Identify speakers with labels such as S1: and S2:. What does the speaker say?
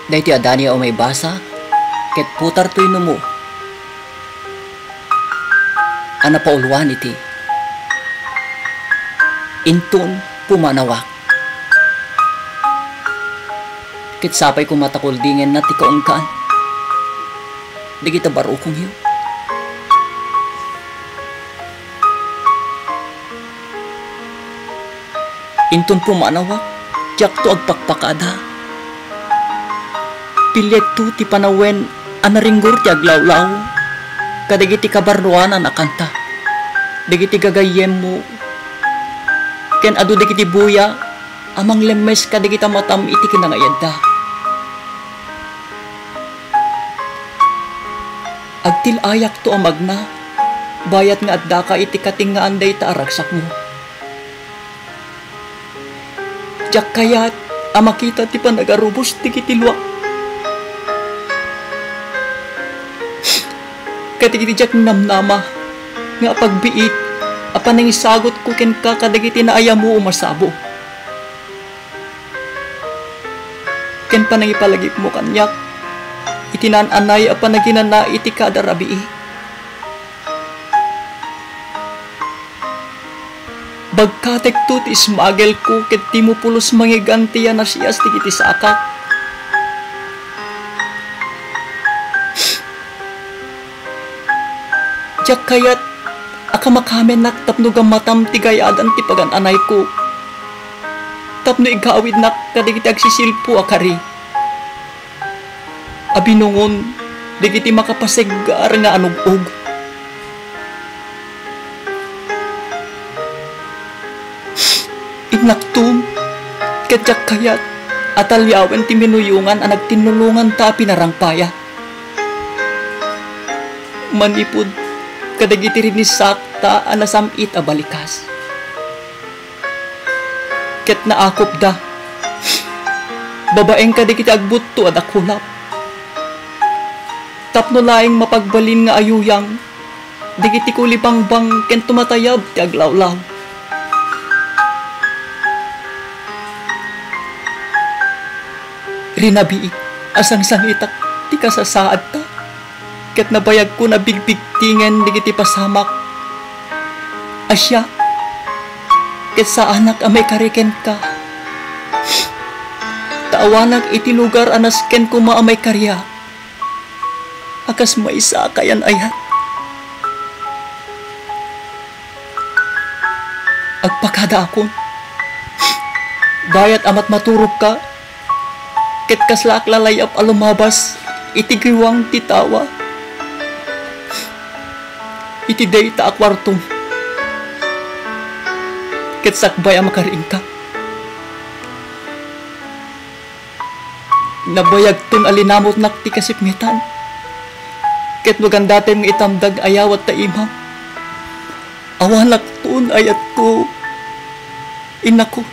S1: Dahil ti adani o may basa, ket putar to'y numo. Ana pauluan iti. Intun pumanawak. Ket sapay kumatakuldingen na ti kaunkaan. Di kita barukong hiyo. Intun pumanawak, tiyak to agpakpakada. Pilyag to ti panawen anaringgor ti aglawlaw. Kadagiti kabarruanan na kanta. Dagiti gagayem mo. Ken adu dagiti buya, amang lemes kadagita matam iti kinangayadda. Agtil ayak to amagna, bayat nga adda ka iti kating nga anday ta aragsak mo. Jak kayat, amakita ti panagarubos ti kitilwa. Katigiti jak namnama, nga pagbiit, apan nang isagot ko ken ka kadagiti na ayaw mo umasabo. Ken pa nang ipalagip mo kanyak, itinananay apan naginana iti kada rabii. Bagkatek to ti ismagel ko ket ti mo pulos mangigantiya na siyas ti kiti sakak. Jak kayat akamakamen nak tapno gamatam ti gayadan ti pagananay ko. Tapno igawid nak kadagiti agsisilpo akari. Abinungon digiti makapaseggar nga anug-og. Inaktum ket jak kayat atalyawen ti minuyungan ang nagtinulungan ta pinarangpaya. Manipod kadagiti rin ni sakta anasamit a balikas. Ket naakop da. Babaeng kadagiti agbutto at akulap. Tapno laing mapagbalin nga ayuyang. Digiti kulibangbang ken tumatayab ti aglawlaw. Rinabi asang sangitak ti kasasaad ta. Ket nabayag ko na bigbigtingan digiti pasamak. Asya, ket sa anak amay kariken ka. Taawanak iti lugar anasken ko maamay karya. Akas maisa kayan ayat. Agpakada akon. Bayat amat maturog ka. Ket kaslak lalayap alumabas iti giwang titawa. Iti day ta akwartong. Ket sakbay ang makariing ka. Nabayag ton alinamot nak ti kasipngitan. Ket magandaten nga itamdag ayawat ta imam. Awanak ton ayat ko. Inako.